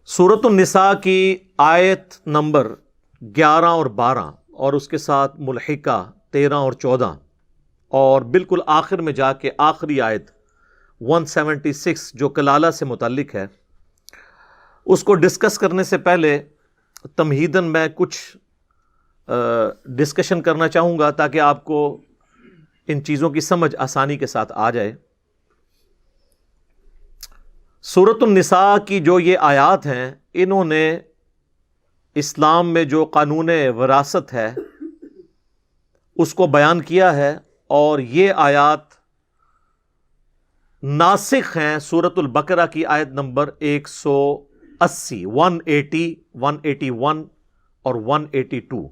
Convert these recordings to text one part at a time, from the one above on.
سورۃ النساء کی آیت نمبر 11 اور 12 اور اس کے ساتھ ملحقہ 13 اور 14 اور بالکل آخر میں جا کے آخری آیت 176 جو کلالہ سے متعلق ہے، اس کو ڈسکس کرنے سے پہلے تمہیداً میں کچھ ڈسکشن کرنا چاہوں گا تاکہ آپ کو ان چیزوں کی سمجھ آسانی کے ساتھ آ جائے۔ سورۃ النساء کی جو یہ آیات ہیں، انہوں نے اسلام میں جو قانون وراثت ہے اس کو بیان کیا ہے، اور یہ آیات ناسخ ہیں سورۃ البقرہ کی آیت نمبر 180، 180، 181 اور 182۔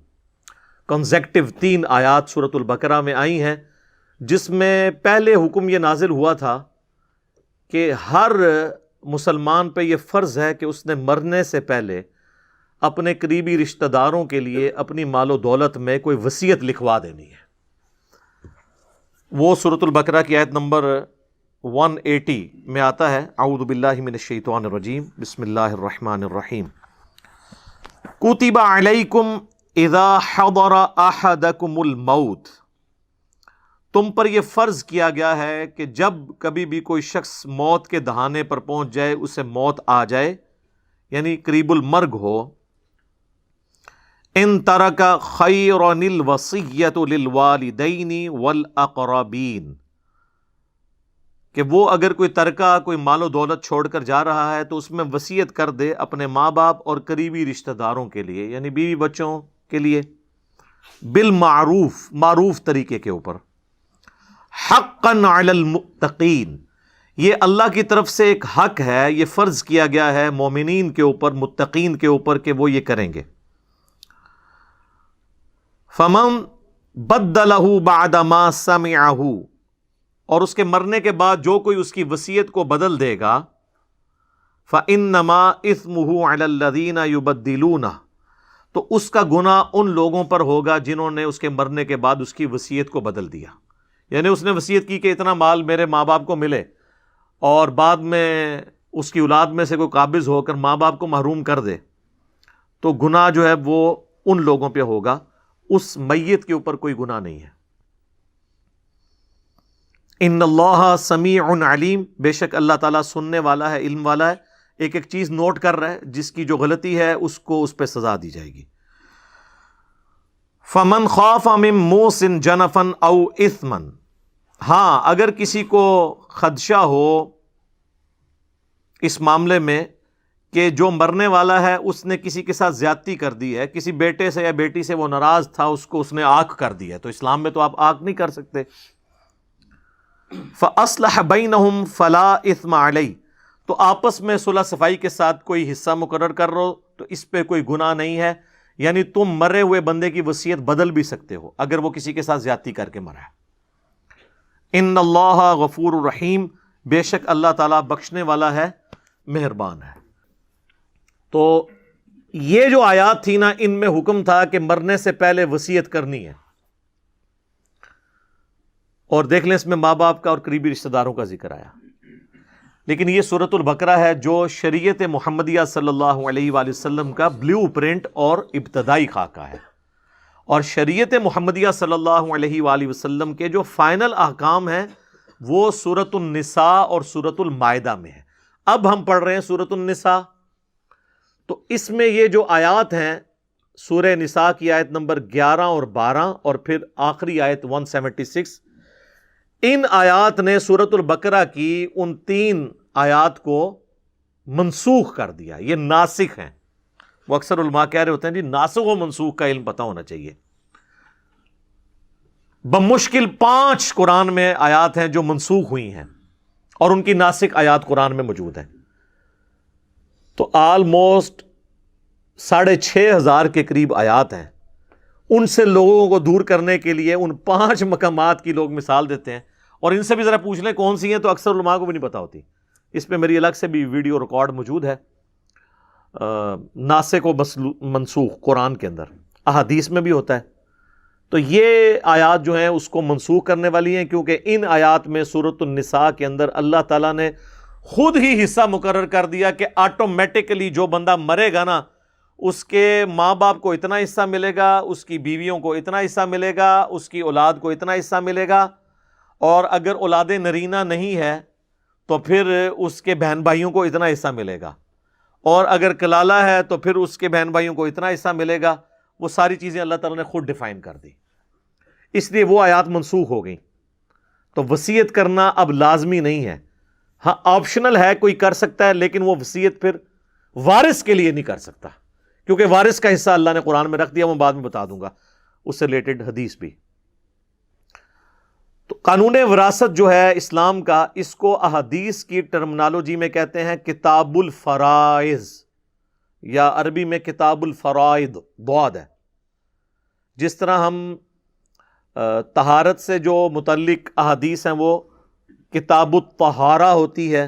کنزیکٹیو 3 آیات سورۃ البقرہ میں آئی ہیں، جس میں پہلے حکم یہ نازل ہوا تھا کہ ہر مسلمان پہ یہ فرض ہے کہ اس نے مرنے سے پہلے اپنے قریبی رشتہ داروں کے لیے اپنی مال و دولت میں کوئی وصیت لکھوا دینی ہے۔ وہ سورۃ البقرہ کی آیت نمبر 180 میں آتا ہے، اعوذ باللہ من الشیطان الرجیم، بسم اللہ الرحمن الرحیم، کتب علیکم اذا حضر احدکم الموت، تم پر یہ فرض کیا گیا ہے کہ جب کبھی بھی کوئی شخص موت کے دہانے پر پہنچ جائے، اسے موت آ جائے، یعنی قریب المرگ ہو، ان ترک خیرا الوصیۃ للوالدین والاقربین، کہ وہ اگر کوئی ترکہ کوئی مال و دولت چھوڑ کر جا رہا ہے تو اس میں وصیت کر دے اپنے ماں باپ اور قریبی رشتہ داروں کے لیے، یعنی بیوی بچوں کے لیے، بالمعروف، معروف طریقے کے اوپر، حقا علی المتقین، یہ اللہ کی طرف سے ایک حق ہے، یہ فرض کیا گیا ہے مومنین کے اوپر، متقین کے اوپر کہ وہ یہ کریں گے۔ فمن بدلہ بعد ما سمعہ، اور اس کے مرنے کے بعد جو کوئی اس کی وصیت کو بدل دے گا، فإنما اثمہ علی الذین یبدلونہ، تو اس کا گناہ ان لوگوں پر ہوگا جنہوں نے اس کے مرنے کے بعد اس کی وصیت کو بدل دیا۔ یعنی اس نے وصیت کی کہ اتنا مال میرے ماں باپ کو ملے، اور بعد میں اس کی اولاد میں سے کوئی قابض ہو کر ماں باپ کو محروم کر دے، تو گناہ جو ہے وہ ان لوگوں پہ ہوگا، اس میت کے اوپر کوئی گناہ نہیں ہے۔ ان اللہ سمیع علیم، بے شک اللہ تعالیٰ سننے والا ہے، علم والا ہے، ایک ایک چیز نوٹ کر رہا ہے، جس کی جو غلطی ہے اس کو اس پہ سزا دی جائے گی۔ فمن خاف من موص جنفا او اثما، ہاں اگر کسی کو خدشہ ہو اس معاملے میں کہ جو مرنے والا ہے اس نے کسی کے ساتھ زیادتی کر دی ہے، کسی بیٹے سے یا بیٹی سے وہ ناراض تھا، اس کو اس نے آنکھ کر دی ہے، تو اسلام میں تو آپ آنکھ نہیں کر سکتے، فَأَصْلَحَ بَيْنَهُمْ فَلَا إِثْمَ عَلَيْهِ، تو آپس میں صلح صفائی کے ساتھ کوئی حصہ مقرر کر رہو تو اس پہ کوئی گناہ نہیں ہے، یعنی تم مرے ہوئے بندے کی وصیت بدل بھی سکتے ہو اگر وہ کسی کے ساتھ زیادتی کر کے مرا ہے۔ ان اللہ غفور الرحیم، بے شک اللہ تعالیٰ بخشنے والا ہے، مہربان ہے۔ تو یہ جو آیات تھی نا، ان میں حکم تھا کہ مرنے سے پہلے وصیت کرنی ہے، اور دیکھ لیں اس میں ماں باپ کا اور قریبی رشتہ داروں کا ذکر آیا، لیکن یہ سورۃ البقرہ ہے جو شریعت محمدیہ صلی اللہ علیہ وآلہ وسلم کا بلیو پرنٹ اور ابتدائی خاکہ ہے، اور شریعت محمدیہ صلی اللہ علیہ وآلہ وسلم کے جو فائنل احکام ہیں وہ سورۃ النساء اور سورۃ المائدہ میں ہے۔ اب ہم پڑھ رہے ہیں سورۃ النساء، تو اس میں یہ جو آیات ہیں، سورہ نساء کی آیت نمبر 11 اور 12 اور پھر آخری آیت 176، ان آیات نے سورۃ البقرہ کی ان 3 آیات کو منسوخ کر دیا، یہ ناسخ ہیں۔ وہ اکثر علماء کہہ رہے ہوتے ہیں جی ناسخ و منسوخ کا علم پتہ ہونا چاہیے۔ بمشکل 5 قرآن میں آیات ہیں جو منسوخ ہوئی ہیں، اور ان کی ناسخ آیات قرآن میں موجود ہیں، تو آلموسٹ 6500 کے قریب آیات ہیں۔ ان سے لوگوں کو دور کرنے کے لیے ان 5 مقامات کی لوگ مثال دیتے ہیں، اور ان سے بھی ذرا پوچھ لیں کون سی ہیں، تو اکثر علماء کو بھی نہیں پتہ ہوتی۔ اس پہ میری الگ سے بھی ویڈیو ریکارڈ موجود ہے، ناسخ و منسوخ قرآن کے اندر، احادیث میں بھی ہوتا ہے۔ تو یہ آیات جو ہیں اس کو منسوخ کرنے والی ہیں، کیونکہ ان آیات میں سورۃ النساء کے اندر اللہ تعالیٰ نے خود ہی حصہ مقرر کر دیا کہ آٹومیٹکلی جو بندہ مرے گا نا اس کے ماں باپ کو اتنا حصہ ملے گا، اس کی بیویوں کو اتنا حصہ ملے گا، اس کی اولاد کو اتنا حصہ ملے گا، اور اگر اولاد نرینہ نہیں ہے تو پھر اس کے بہن بھائیوں کو اتنا حصہ ملے گا، اور اگر کلالہ ہے تو پھر اس کے بہن بھائیوں کو اتنا حصہ ملے گا۔ وہ ساری چیزیں اللہ تعالیٰ نے خود ڈیفائن کر دی، اس لیے وہ آیات منسوخ ہو گئیں۔ تو وصیت کرنا اب لازمی نہیں ہے، ہاں آپشنل ہے، کوئی کر سکتا ہے، لیکن وہ وصیت پھر وارث کے لیے نہیں کر سکتا، کیونکہ وارث کا حصہ اللہ نے قرآن میں رکھ دیا، میں بعد میں بتا دوں گا اس سے ریلیٹڈ حدیث بھی۔ تو قانون وراثت جو ہے اسلام کا، اس کو احادیث کی ٹرمنالوجی میں کہتے ہیں کتاب الفرائض، یا عربی میں کتاب الفرائض ضاد ہے۔ جس طرح ہم طہارت سے جو متعلق احادیث ہیں وہ کتاب الطہارہ ہوتی ہے،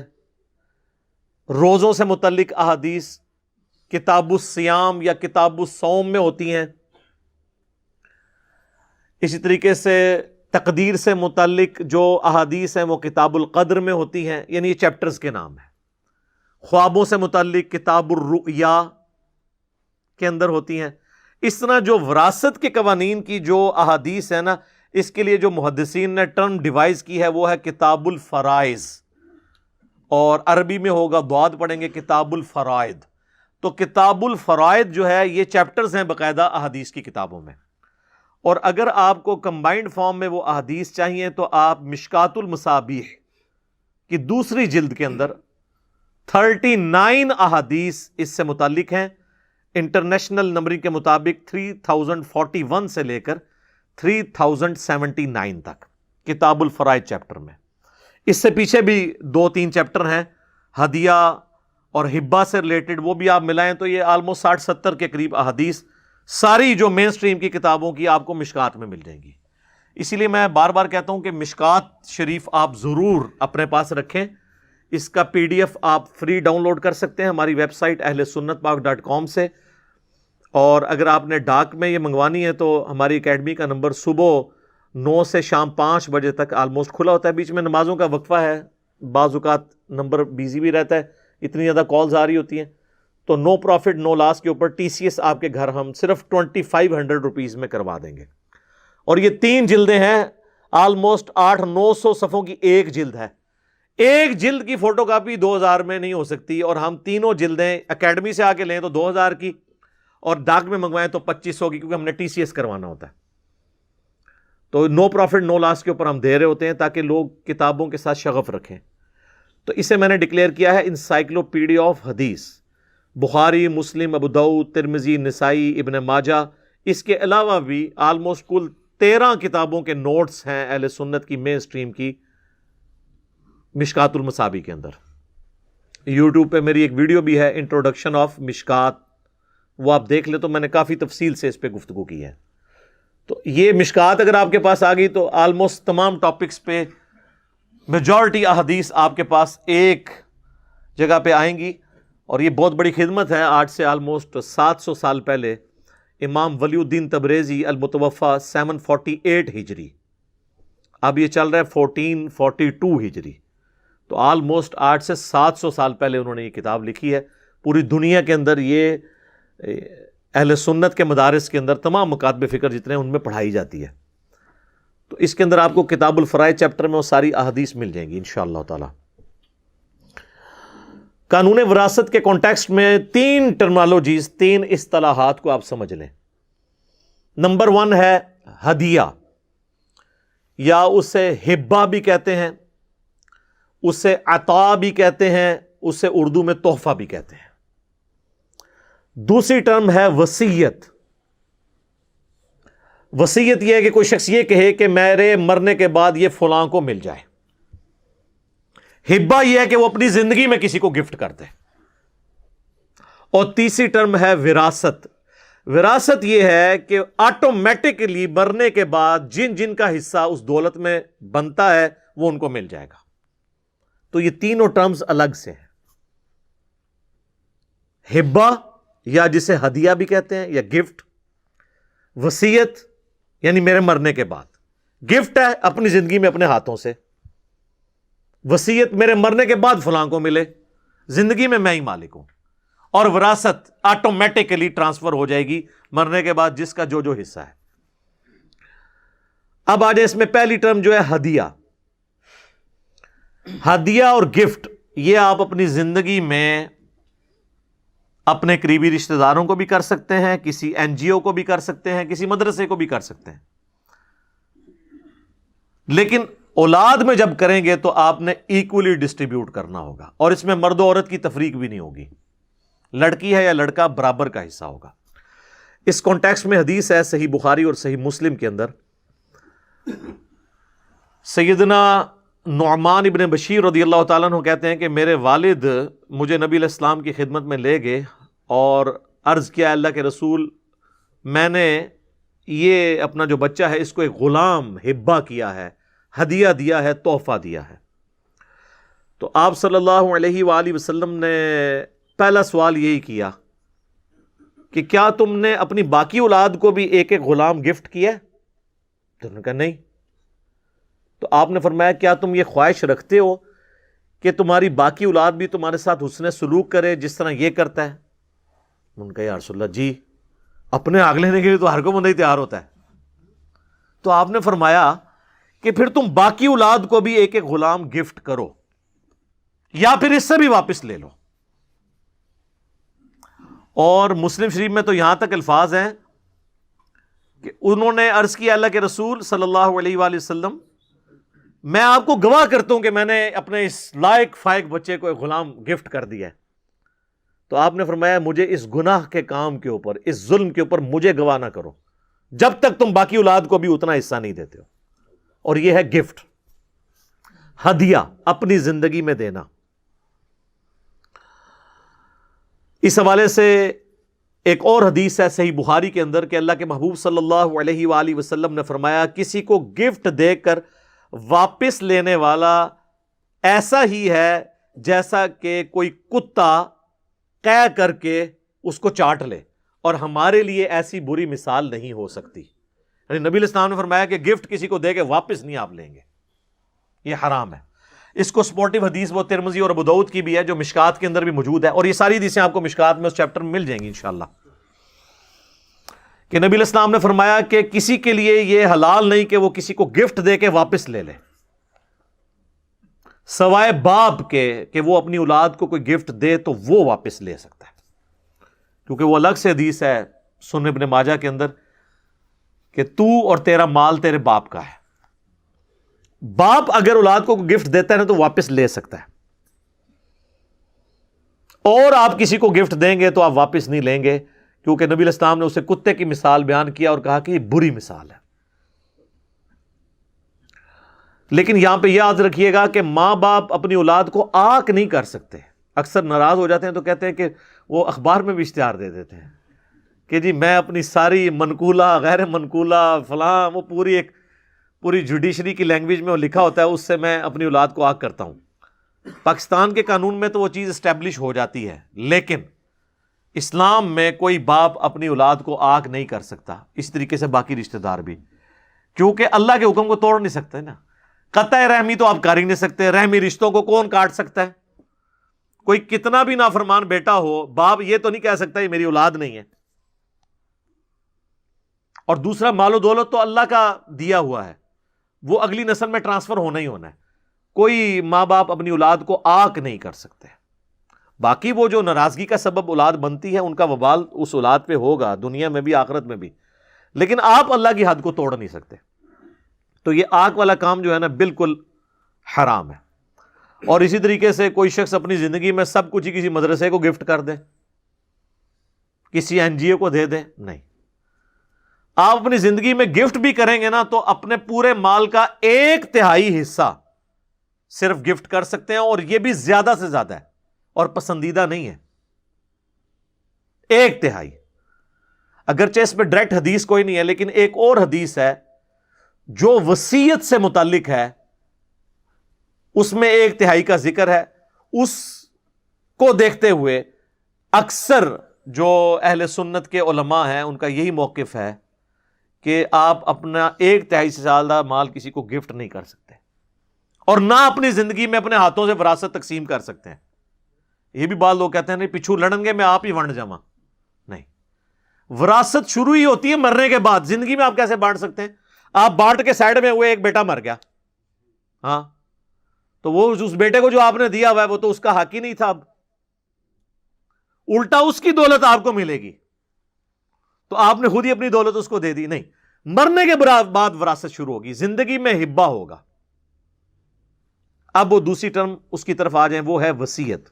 روزوں سے متعلق احادیث کتاب الصیام یا کتاب الصوم میں ہوتی ہیں، اسی طریقے سے تقدیر سے متعلق جو احادیث ہیں وہ کتاب القدر میں ہوتی ہیں، یعنی یہ چیپٹرز کے نام ہیں۔ خوابوں سے متعلق کتاب الرؤیا کے اندر ہوتی ہیں۔ اس طرح جو وراثت کے قوانین کی جو احادیث ہے نا، اس کے لیے جو محدثین نے ٹرم ڈیوائز کی ہے وہ ہے کتاب الفرائض، اور عربی میں ہوگا ضاد پڑھیں گے کتاب الفرائض۔ تو کتاب الفرائض جو ہے یہ چیپٹرز ہیں باقاعدہ احادیث کی کتابوں میں، اور اگر آپ کو کمبائنڈ فارم میں وہ احادیث چاہیے تو آپ مشکات المصابیح کی دوسری جلد کے اندر 39 احادیث اس سے متعلق ہیں، انٹرنیشنل نمبرنگ کے مطابق 3041 سے لے کر 3079 تک کتاب الفرائض چیپٹر میں۔ اس سے پیچھے بھی 2-3 چیپٹر ہیں ہدیہ اور ہبہ سے ریلیٹڈ، وہ بھی آپ ملائیں تو یہ آلموسٹ 60-70 کے قریب احادیث ساری جو مین سٹریم کی کتابوں کی آپ کو مشکات میں مل جائیں گی۔ اسی لیے میں بار بار کہتا ہوں کہ مشکات شریف آپ ضرور اپنے پاس رکھیں۔ اس کا PDF آپ فری ڈاؤن لوڈ کر سکتے ہیں ہماری ویب سائٹ اہلسنتپاک.com سے، اور اگر آپ نے ڈاک میں یہ منگوانی ہے تو ہماری اکیڈمی کا نمبر صبح 9 سے شام 5 بجے تک آلموسٹ کھلا ہوتا ہے، بیچ میں نمازوں کا وقفہ ہے، بعض اوقات نمبر بیزی بھی رہتا ہے، اتنی زیادہ کالز آ رہی ہوتی ہیں، تو نو پروفٹ نو لاس کے اوپر TCS آپ کے گھر ہم صرف 2500 روپیز میں کروا دیں گے۔ اور یہ 3 جلدیں ہیں، آلموسٹ 800-900 صفحوں کی ایک جلد ہے۔ ایک جلد کی فوٹو کاپی 2000 میں نہیں ہو سکتی، اور ہم تینوں جلدیں اکیڈمی سے آ کے لیں تو 2000 کی، اور ڈاک میں منگوائیں تو 2500 کی، کیونکہ ہم نے TCS کروانا ہوتا ہے۔ تو نو پروفٹ نو لاس کے اوپر ہم دے رہے ہوتے ہیں تاکہ لوگ کتابوں کے ساتھ شغف رکھیں۔ تو اسے میں نے ڈکلیئر کیا ہے انسائکلوپیڈیا آف حدیث، بخاری، مسلم، ابو داؤد، ترمذی، نسائی، ابن ماجہ، اس کے علاوہ بھی آلموسٹ کل 13 کتابوں کے نوٹس ہیں اہل سنت کی مین سٹریم کی مشکات المصابیح کے اندر۔ یوٹیوب پہ میری ایک ویڈیو بھی ہے انٹروڈکشن آف مشکات، وہ آپ دیکھ لیں تو میں نے کافی تفصیل سے اس پہ گفتگو کی ہے۔ تو یہ مشکات اگر آپ کے پاس آ گئی تو آلموسٹ تمام ٹاپکس پہ میجورٹی احادیث آپ کے پاس ایک جگہ پہ آئیں گی، اور یہ بہت بڑی خدمت ہے۔ آج سے آلموسٹ 700 سال پہلے امام ولی الدین تبریزی المتوفی 748 ہجری، اب یہ چل رہا ہے 1442 ہجری، تو آلموسٹ 8 سے 700 سال پہلے انہوں نے یہ کتاب لکھی ہے۔ پوری دنیا کے اندر یہ اہل سنت کے مدارس کے اندر تمام مکاتب فکر جتنے ہیں ان میں پڑھائی جاتی ہے۔ تو اس کے اندر آپ کو کتاب الفرائض چیپٹر میں وہ ساری احادیث مل جائیں گی انشاءاللہ تعالی۔ قانون وراثت کے کانٹیکسٹ میں 3 ٹرمنالوجیز، 3 اصطلاحات کو آپ سمجھ لیں۔ نمبر 1 ہے ہدیہ، یا اسے ہبہ بھی کہتے ہیں، اسے عطا بھی کہتے ہیں، اسے اردو میں تحفہ بھی کہتے ہیں۔ دوسری ٹرم ہے وصیت۔ وصیت یہ ہے کہ کوئی شخص یہ کہے کہ میرے مرنے کے بعد یہ فلاں کو مل جائے۔ ہبہ یہ ہے کہ وہ اپنی زندگی میں کسی کو گفٹ کر دے۔ اور تیسری ٹرم ہے وراثت۔ وراثت یہ ہے کہ آٹومیٹکلی مرنے کے بعد جن جن کا حصہ اس دولت میں بنتا ہے وہ ان کو مل جائے گا۔ تو یہ تینوں ٹرمز الگ سے ہیں، ہبہ یا جسے ہدیہ بھی کہتے ہیں یا گفٹ، وصیت یعنی میرے مرنے کے بعد، گفٹ ہے اپنی زندگی میں اپنے ہاتھوں سے، وصیت میرے مرنے کے بعد فلاں کو ملے، زندگی میں میں ہی مالک ہوں، اور وراثت آٹومیٹکلی ٹرانسفر ہو جائے گی مرنے کے بعد جس کا جو جو حصہ ہے۔ اب آ جائے اس میں پہلی ٹرم جو ہے ہدیہ۔ ہدیہ اور گفٹ یہ آپ اپنی زندگی میں اپنے قریبی رشتہ داروں کو بھی کر سکتے ہیں، کسی این جی او کو بھی کر سکتے ہیں، کسی مدرسے کو بھی کر سکتے ہیں، لیکن اولاد میں جب کریں گے تو آپ نے ایکولی ڈسٹریبیوٹ کرنا ہوگا، اور اس میں مرد و عورت کی تفریق بھی نہیں ہوگی، لڑکی ہے یا لڑکا برابر کا حصہ ہوگا۔ اس کانٹیکسٹ میں حدیث ہے صحیح بخاری اور صحیح مسلم کے اندر، سیدنا نعمان ابن بشیر رضی اللہ تعالیٰ عنہ کہتے ہیں کہ میرے والد مجھے نبی علیہ السلام کی خدمت میں لے گئے اور عرض کیا اللہ کے رسول، میں نے یہ اپنا جو بچہ ہے اس کو ایک غلام ہبہ کیا ہے، ہدیہ دیا ہے، تحفہ دیا ہے۔ تو آپ صلی اللہ علیہ وآلہ وسلم نے پہلا سوال یہی کیا کہ کیا تم نے اپنی باقی اولاد کو بھی ایک ایک غلام گفٹ کیا؟ تو انہوں نے کہا نہیں۔ تو آپ نے فرمایا کیا تم یہ خواہش رکھتے ہو کہ تمہاری باقی اولاد بھی تمہارے ساتھ حسن سلوک کرے جس طرح یہ کرتا ہے؟ انہوں نے کہا یا رسول اللہ جی، اپنے آگ لینے کے لیے تو ہر کوئی بندہ ہی تیار ہوتا ہے۔ تو آپ نے فرمایا کہ پھر تم باقی اولاد کو بھی ایک ایک غلام گفٹ کرو، یا پھر اس سے بھی واپس لے لو۔ اور مسلم شریف میں تو یہاں تک الفاظ ہیں کہ انہوں نے عرض کیا اللہ کے رسول صلی اللہ علیہ وآلہ وسلم، میں آپ کو گواہ کرتا ہوں کہ میں نے اپنے اس لائق فائق بچے کو ایک غلام گفٹ کر دیا ہے۔ تو آپ نے فرمایا مجھے اس گناہ کے کام کے اوپر، اس ظلم کے اوپر مجھے گواہ نہ کرو جب تک تم باقی اولاد کو بھی اتنا حصہ نہیں دیتے ہو۔ اور یہ ہے گفٹ، ہدیہ اپنی زندگی میں دینا۔ اس حوالے سے ایک اور حدیث ہے صحیح بخاری کے اندر کہ اللہ کے محبوب صلی اللہ علیہ وآلہ وسلم نے فرمایا کسی کو گفٹ دے کر واپس لینے والا ایسا ہی ہے جیسا کہ کوئی کتا قے کر کے اس کو چاٹ لے، اور ہمارے لیے ایسی بری مثال نہیں ہو سکتی۔ یعنی نبی علیہ السلام نے فرمایا کہ گفٹ کسی کو دے کے واپس نہیں آپ لیں گے، یہ حرام ہے۔ اس کو سپورٹیو حدیث وہ ترمذی اور ابو داؤد کی بھی ہے جو مشکات کے اندر بھی موجود ہے، اور یہ ساری حدیثیں آپ کو مشکات میں اس چیپٹر میں مل جائیں گی انشاءاللہ، کہ نبی علیہ السلام نے فرمایا کہ کسی کے لیے یہ حلال نہیں کہ وہ کسی کو گفٹ دے کے واپس لے لے، سوائے باپ کے کہ وہ اپنی اولاد کو کوئی گفٹ دے تو وہ واپس لے سکتا ہے، کیونکہ وہ الگ سے حدیث ہے سنن ابن ماجہ کے اندر کہ تو اور تیرا مال تیرے باپ کا ہے۔ باپ اگر اولاد کو گفٹ دیتا ہے نا تو واپس لے سکتا ہے، اور آپ کسی کو گفٹ دیں گے تو آپ واپس نہیں لیں گے، کیونکہ نبی علیہ السلام نے اسے کتے کی مثال بیان کیا اور کہا کہ یہ بری مثال ہے۔ لیکن یہاں پہ یاد رکھیے گا کہ ماں باپ اپنی اولاد کو آنکھ نہیں کر سکتے۔ اکثر ناراض ہو جاتے ہیں تو کہتے ہیں کہ وہ اخبار میں بھی اشتہار دے دیتے ہیں کہ جی میں اپنی ساری منقولہ غیر منقولہ فلاں، وہ پوری جوڈیشری کی لینگویج میں وہ لکھا ہوتا ہے، اس سے میں اپنی اولاد کو آگ کرتا ہوں۔ پاکستان کے قانون میں تو وہ چیز اسٹیبلش ہو جاتی ہے، لیکن اسلام میں کوئی باپ اپنی اولاد کو آگ نہیں کر سکتا، اس طریقے سے باقی رشتہ دار بھی، کیونکہ اللہ کے حکم کو توڑ نہیں سکتے نا۔ قطع رحمی تو آپ کر ہی نہیں سکتے، رحمی رشتوں کو کون کاٹ سکتا ہے؟ کوئی کتنا بھی نافرمان بیٹا ہو، باپ یہ تو نہیں کہہ سکتا یہ میری اولاد نہیں ہے۔ اور دوسرا، مال و دولت تو اللہ کا دیا ہوا ہے، وہ اگلی نسل میں ٹرانسفر ہونا ہی ہونا ہے، کوئی ماں باپ اپنی اولاد کو آنکھ نہیں کر سکتے۔ باقی وہ جو ناراضگی کا سبب اولاد بنتی ہے ان کا وبال اس اولاد پہ ہوگا، دنیا میں بھی آخرت میں بھی، لیکن آپ اللہ کی حد کو توڑ نہیں سکتے۔ تو یہ آنکھ والا کام جو ہے نا بالکل حرام ہے۔ اور اسی طریقے سے کوئی شخص اپنی زندگی میں سب کچھ ہی کسی مدرسے کو گفٹ کر دے، کسی این جی او کو دے دے، نہیں۔ آپ اپنی زندگی میں گفٹ بھی کریں گے نا تو اپنے پورے مال کا 1/3 حصہ صرف گفٹ کر سکتے ہیں، اور یہ بھی زیادہ سے زیادہ ہے اور پسندیدہ نہیں ہے۔ 1/3، اگرچہ اس پہ ڈائریکٹ حدیث کوئی نہیں ہے، لیکن ایک اور حدیث ہے جو وصیت سے متعلق ہے، اس میں 1/3 کا ذکر ہے۔ اس کو دیکھتے ہوئے اکثر جو اہل سنت کے علماء ہیں ان کا یہی موقف ہے کہ آپ اپنا 1/3 سے زیادہ مال کسی کو گفٹ نہیں کر سکتے، اور نہ اپنی زندگی میں اپنے ہاتھوں سے وراثت تقسیم کر سکتے ہیں. یہ بھی بعض لوگ کہتے ہیں نہیں پچھو لڑن گے میں آپ ہی ونڈ جاواں. نہیں، وراثت شروع ہی ہوتی ہے مرنے کے بعد. زندگی میں آپ کیسے بانٹ سکتے ہیں؟ آپ بانٹ کے سائڈ میں ہوئے، ایک بیٹا مر گیا، ہاں تو وہ اس بیٹے کو جو آپ نے دیا ہوا ہے وہ تو اس کا حق ہی نہیں تھا. اب الٹا اس کی دولت آپ کو ملے گی، تو آپ نے خود ہی اپنی دولت اس کو دے دی. نہیں، مرنے کے بعد وراثت شروع ہوگی. زندگی میں ہبہ ہوگا. اب وہ دوسری ٹرم اس کی طرف آ جائیں، وہ ہے وصیت.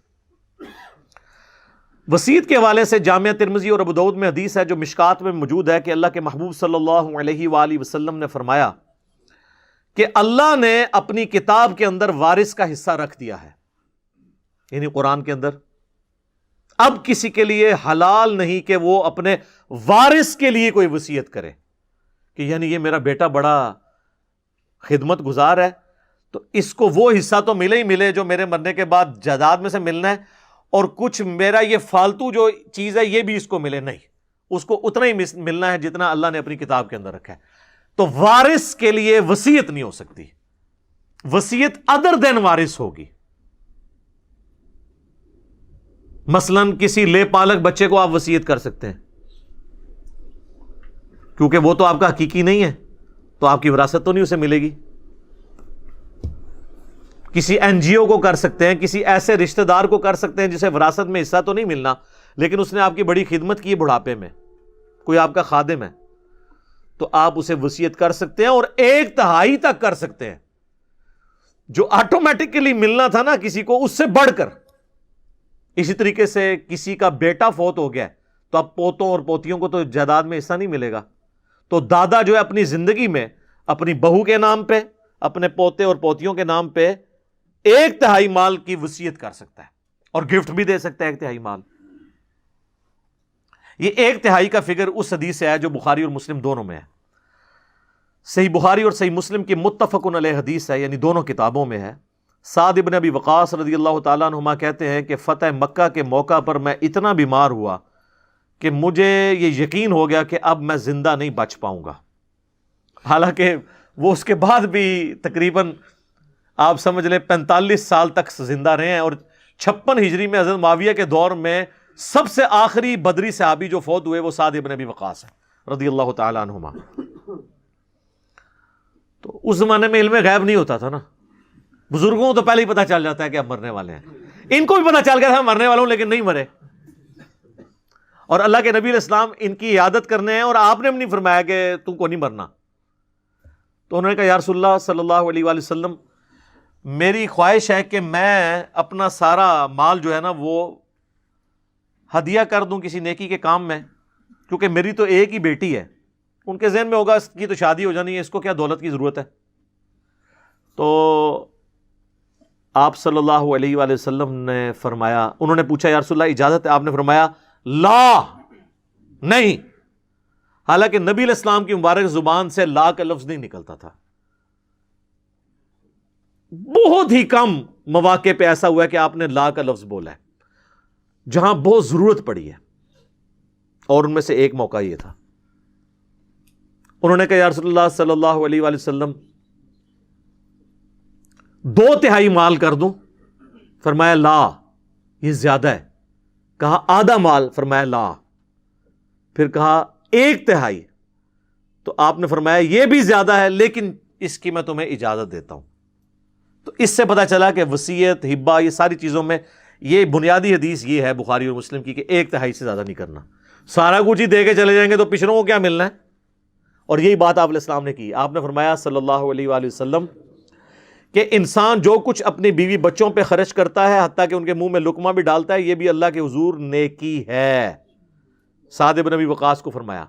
وصیت کے حوالے سے جامعہ ترمذی اور ابو داؤد میں حدیث ہے جو مشکات میں موجود ہے کہ اللہ کے محبوب صلی اللہ علیہ وآلہ وسلم نے فرمایا کہ اللہ نے اپنی کتاب کے اندر وارث کا حصہ رکھ دیا ہے، یعنی قرآن کے اندر. اب کسی کے لیے حلال نہیں کہ وہ اپنے وارث کے لیے کوئی وصیت کرے کہ یعنی یہ میرا بیٹا بڑا خدمت گزار ہے تو اس کو وہ حصہ تو ملے ہی ملے جو میرے مرنے کے بعد جائیداد میں سے ملنا ہے، اور کچھ میرا یہ فالتو جو چیز ہے یہ بھی اس کو ملے. نہیں، اس کو اتنا ہی ملنا ہے جتنا اللہ نے اپنی کتاب کے اندر رکھا ہے. تو وارث کے لیے وصیت نہیں ہو سکتی. وصیت ادر دین وارث ہوگی. مثلا کسی لے پالک بچے کو آپ وصیت کر سکتے ہیں کیونکہ وہ تو آپ کا حقیقی نہیں ہے، تو آپ کی وراثت تو نہیں اسے ملے گی. کسی این جی او کو کر سکتے ہیں، کسی ایسے رشتہ دار کو کر سکتے ہیں جسے وراثت میں حصہ تو نہیں ملنا لیکن اس نے آپ کی بڑی خدمت کی بڑھاپے میں، کوئی آپ کا خادم ہے تو آپ اسے وصیت کر سکتے ہیں، اور 1/3 تک کر سکتے ہیں. جو آٹومیٹکلی ملنا تھا نا کسی کو، اس سے بڑھ کر. اسی طریقے سے کسی کا بیٹا فوت ہو گیا تو اب پوتوں اور پوتیوں کو تو جائیداد میں حصہ نہیں ملے گا، تو دادا جو ہے اپنی زندگی میں اپنی بہو کے نام پہ، اپنے پوتے اور پوتیوں کے نام پہ 1/3 مال کی وصیت کر سکتا ہے، اور گفٹ بھی دے سکتا ہے 1/3 مال. یہ 1/3 کا فگر اس حدیث سے ہے جو بخاری اور مسلم دونوں میں ہے. صحیح بخاری اور صحیح مسلم کی متفق علیہ حدیث ہے، یعنی دونوں کتابوں میں ہے. سعد ابن ابی وقاص رضی اللہ تعالیٰ عنہما کہتے ہیں کہ فتح مکہ کے موقع پر میں اتنا بیمار ہوا کہ مجھے یہ یقین ہو گیا کہ اب میں زندہ نہیں بچ پاؤں گا. حالانکہ وہ اس کے بعد بھی تقریباً آپ سمجھ لیں 45 سال تک زندہ رہے ہیں، اور 56 ہجری میں حضرت معاویہ کے دور میں سب سے آخری بدری صحابی جو فوت ہوئے وہ سعد ابن ابی وقاص ہیں رضی اللہ تعالیٰ عنہما. تو اس زمانے میں علم غیب نہیں ہوتا تھا نا، بزرگوں کو تو پہلے ہی پتا چل جاتا ہے کہ اب مرنے والے ہیں. ان کو بھی پتا چل گیا تھا مرنے والوں لیکن نہیں مرے، اور اللہ کے نبی علیہ السلام ان کی عیادت کرنے ہیں، اور آپ نے بھی نہیں فرمایا کہ تم کو نہیں مرنا. تو انہوں نے کہا یا رسول اللہ صلی اللہ علیہ وآلہ وسلم میری خواہش ہے کہ میں اپنا سارا مال جو ہے نا وہ ہدیہ کر دوں کسی نیکی کے کام میں، کیونکہ میری تو ایک ہی بیٹی ہے. ان کے ذہن میں ہوگا اس کی تو شادی ہو جانی ہے، اس کو کیا دولت کی ضرورت ہے. تو آپ صلی اللہ علیہ وآلہ وسلم نے فرمایا، انہوں نے پوچھا یا رسول اللہ اجازت ہے؟ آپ نے فرمایا لا، نہیں. حالانکہ نبی علیہ السلام کی مبارک زبان سے لا کا لفظ نہیں نکلتا تھا. بہت ہی کم مواقع پہ ایسا ہوا ہے کہ آپ نے لا کا لفظ بولا ہے جہاں بہت ضرورت پڑی ہے، اور ان میں سے ایک موقع یہ تھا. انہوں نے کہا یا رسول اللہ صلی اللہ علیہ وآلہ وسلم 2/3 مال کر دوں؟ فرمایا لا، یہ زیادہ ہے. کہا آدھا مال؟ فرمایا لا. پھر کہا 1/3، تو آپ نے فرمایا یہ بھی زیادہ ہے لیکن اس کی میں تمہیں اجازت دیتا ہوں. تو اس سے پتا چلا کہ وصیت، ہبہ، یہ ساری چیزوں میں یہ بنیادی حدیث یہ ہے بخاری اور مسلم کی کہ 1/3 سے زیادہ نہیں کرنا. سارا کچھ ہی دے کے چلے جائیں گے تو پچھڑوں کو کیا ملنا ہے. اور یہی بات آپ علیہ السلام نے کی. آپ نے فرمایا صلی اللہ علیہ وآلہ وسلم کہ انسان جو کچھ اپنی بیوی بچوں پہ خرچ کرتا ہے حتیٰ کہ ان کے منہ میں لقمہ بھی ڈالتا ہے، یہ بھی اللہ کے حضور نیکی ہے. سعد بن ابی وقاص کو فرمایا.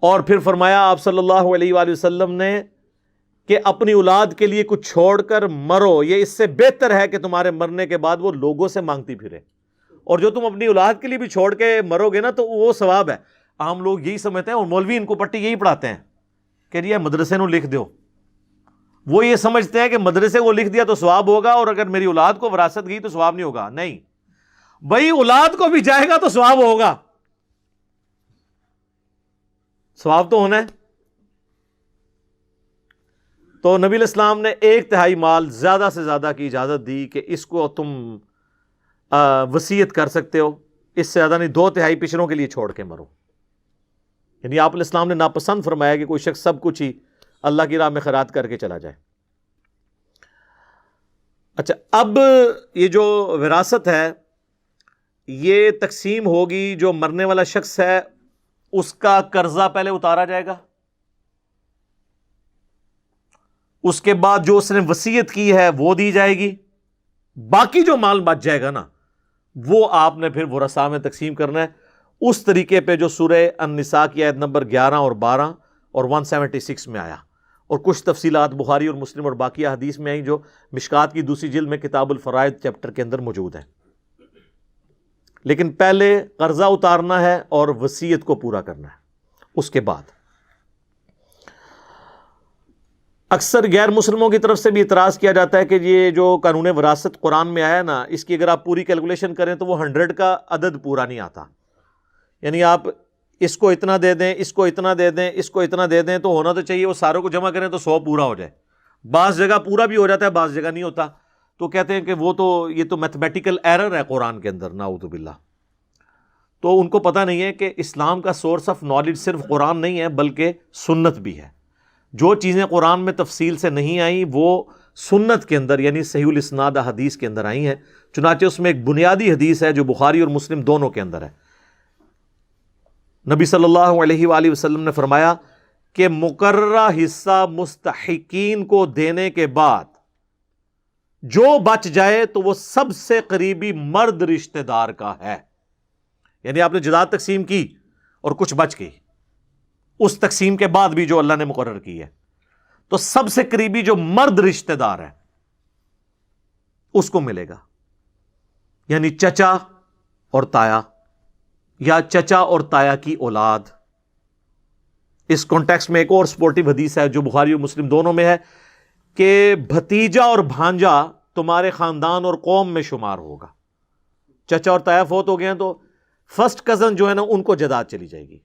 اور پھر فرمایا آپ صلی اللہ علیہ وآلہ وسلم نے کہ اپنی اولاد کے لیے کچھ چھوڑ کر مرو، یہ اس سے بہتر ہے کہ تمہارے مرنے کے بعد وہ لوگوں سے مانگتی پھرے. اور جو تم اپنی اولاد کے لیے بھی چھوڑ کے مرو گے نا تو وہ ثواب ہے. عام لوگ یہی سمجھتے ہیں، اور مولوی ان کو پٹی یہی پڑھاتے ہیں کہ یہ مدرسے نو لکھ دو. وہ یہ سمجھتے ہیں کہ مدرسے کو لکھ دیا تو ثواب ہوگا، اور اگر میری اولاد کو وراثت گئی تو ثواب نہیں ہوگا. نہیں بھائی، اولاد کو بھی جائے گا تو ثواب ہوگا، ثواب تو ہونا ہے. تو نبی علیہ السلام نے 1/3 مال زیادہ سے زیادہ کی اجازت دی کہ اس کو تم وصیت کر سکتے ہو، اس سے زیادہ نہیں، 2/3 پچھڑوں کے لیے چھوڑ کے مرو. یعنی آپ علیہ السلام نے ناپسند فرمایا کہ کوئی شخص سب کچھ ہی اللہ کی راہ میں خیرات کر کے چلا جائے. اچھا، اب یہ جو وراثت ہے یہ تقسیم ہوگی. جو مرنے والا شخص ہے اس کا قرضہ پہلے اتارا جائے گا، اس کے بعد جو اس نے وصیت کی ہے وہ دی جائے گی، باقی جو مال بچ جائے گا نا وہ آپ نے پھر ورثاء میں تقسیم کرنا ہے اس طریقے پہ جو سورہ النساء کی آیت نمبر 11 اور 12 اور 176 میں آیا. اور کچھ تفصیلات بخاری اور مسلم اور باقی حدیث میں آئی جو مشکات کی دوسری جلد میں کتاب الفرائض چیپٹر کے اندر موجود ہیں. لیکن پہلے قرضہ اتارنا ہے اور وصیت کو پورا کرنا ہے. اس کے بعد اکثر غیر مسلموں کی طرف سے بھی اعتراض کیا جاتا ہے کہ یہ جو قانون وراثت قرآن میں آیا نا، اس کی اگر آپ پوری کیلکولیشن کریں تو وہ 100 کا عدد پورا نہیں آتا. یعنی آپ اس کو اتنا دے دیں، اس کو اتنا دے دیں، اس کو اتنا دے دیں، تو ہونا تو چاہیے وہ ساروں کو جمع کریں تو 100 پورا ہو جائے. بعض جگہ پورا بھی ہو جاتا ہے، بعض جگہ نہیں ہوتا. تو کہتے ہیں کہ وہ تو یہ تو میتھمیٹیکل ایرر ہے قرآن کے اندر، نعوذ باللہ. تو ان کو پتہ نہیں ہے کہ اسلام کا سورس آف نالج صرف قرآن نہیں ہے بلکہ سنت بھی ہے. جو چیزیں قرآن میں تفصیل سے نہیں آئیں وہ سنت کے اندر یعنی صحیح الاسناد حدیث کے اندر آئی ہیں. چنانچہ اس میں ایک بنیادی حدیث ہے جو بخاری اور مسلم دونوں کے اندر ہے. نبی صلی اللہ علیہ وآلہ وسلم نے فرمایا کہ مقررہ حصہ مستحقین کو دینے کے بعد جو بچ جائے تو وہ سب سے قریبی مرد رشتہ دار کا ہے. یعنی آپ نے جائیداد تقسیم کی اور کچھ بچ گئی، اس تقسیم کے بعد بھی جو اللہ نے مقرر کی ہے تو سب سے قریبی جو مرد رشتہ دار ہے اس کو ملے گا. یعنی چچا اور تایا یا چچا اور تایا کی اولاد. اس کانٹیکسٹ میں ایک اور سپورٹیو حدیث ہے جو بخاری اور مسلم دونوں میں ہے کہ بھتیجا اور بھانجا تمہارے خاندان اور قوم میں شمار ہوگا. چچا اور تایا فوت ہو گئے ہیں تو فرسٹ کزن جو ہے نا ان کو جائیداد چلی جائے گی.